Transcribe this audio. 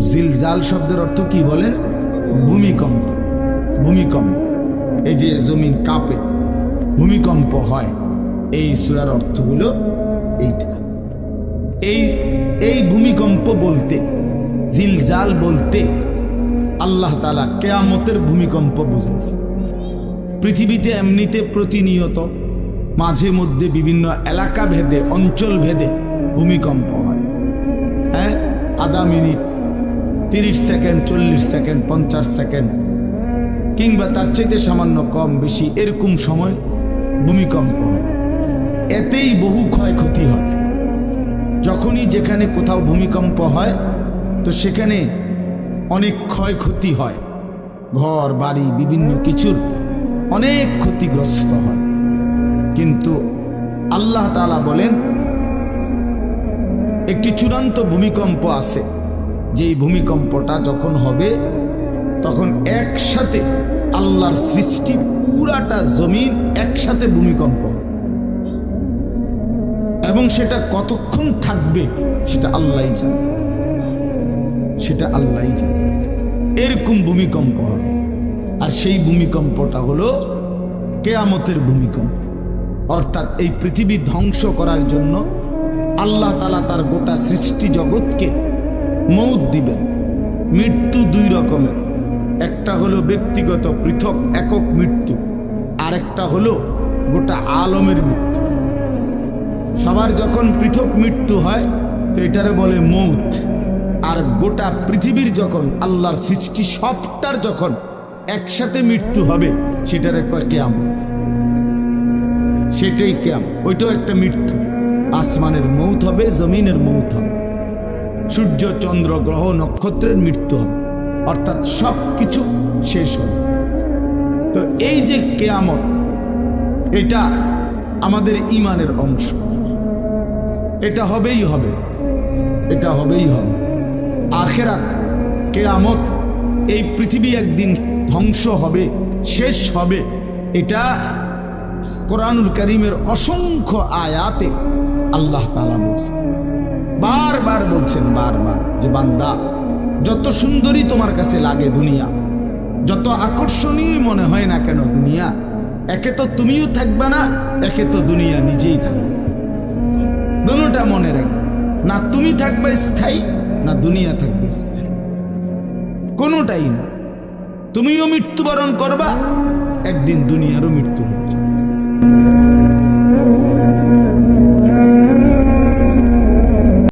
জিলজাল শব্দের অর্থ কি বলেন? ভূমিকম্প। ভূমিকম্প, এই যে জমিন কাঁপে, ভূমিকম্প হয়, এই সূরার অর্থগুলো এইটা। এই ভূমিকম্প বলতে, জিলজাল বলতে আল্লাহ তাআলা কিয়ামতের ভূমিকম্প বুঝাইছে। পৃথিবীতে এমনিতে প্রতিনিয়ত মাঝে মধ্যে বিভিন্ন এলাকা ভেদে, অঞ্চল ভেদে ভূমিকম্প হয়। হ্যাঁ, আধা মিনিট, 30 সেকেন্ড, 40 সেকেন্ড, 50 সেকেন্ড, কিংবা তার চাইতে সামান্য কম বেশি এরকম সময় ভূমিকম্প হয়। এতেই বহু ক্ষয়ক্ষতি হয়। যখনই যেখানে কোথাও ভূমিকম্প হয় তো সেখানে অনেক ক্ষয়ক্ষতি হয়, ঘর বাড়ি বিভিন্ন কিছুর অনেক ক্ষতিগ্রস্ত হয়। কিন্তু আল্লাহ তাআলা বলেন একটি চূড়ান্ত ভূমিকম্প আছে, যেই ভূমিকম্পটা যখন হবে তখন একসাথে আল্লাহর সৃষ্টি পুরাটা জমিন একসাথে ভূমিকম্প, এবং সেটা কতক্ষণ থাকবে সেটা আল্লাহই জানে, সেটা আল্লাহই জানে। এরকম ভূমিকম্প হবে, আর সেই ভূমিকম্পটা হলো কিয়ামতের ভূমিকম্প। অর্থাৎ এই পৃথিবী ধ্বংস করার জন্য আল্লাহ তাআলা তার গোটা সৃষ্টি জগৎকে মউত দিবেন। মৃত্যু দুই রকমের, একটা হলো ব্যক্তিগত পৃথক একক মৃত্যু, আর একটা হলো গোটা আলমের মৃত্যু। সবার যখন পৃথক মৃত্যু হয় তো এটারে বলে মউত, আর গোটা পৃথিবীর যখন আল্লাহর সৃষ্টি সবটার যখন একসাথে মৃত্যু হবে সেটারে কয় কিয়ামত। সেটাই কিয়ামত, ওইটাও একটা মৃত্যু। আসমানের মউত হবে, জমিনের মউত হবে, সূর্য চন্দ্র গ্রহ নক্ষত্রের মৃত্যু হবে, অর্থাৎ সব কিছু শেষ হবে। তো এই যে কিয়ামত, এটা আমাদের ঈমানের অংশ, এটা হবেই হবে, এটা হবেই হবে। আখিরাত, কিয়ামত, এই পৃথিবী একদিন ধ্বংস হবে, শেষ হবে, এটা কোরআনুল কারীমের অসংখ্য আয়াতে আল্লাহ তাআলা বলছেন, বারবার বলছেন, বারবার, যে বান্দা যত সুন্দরী তোমার কাছে লাগে দুনিয়া, যত আকর্ষণীয় মনে হয় না কেন দুনিয়া, একে তো তুমিও থাকবে না, একে তো দুনিয়া নিজেই থাকবে। দুটোটা মনে রাখবে, না তুমি থাকবে স্থায়ী, না দুনিয়া থাকবে স্থায়ী, কোনোটাই না। তুমিও মৃত্যুবরণ করবা, একদিন দুনিয়ারও মৃত্যু হয়ে যাবে।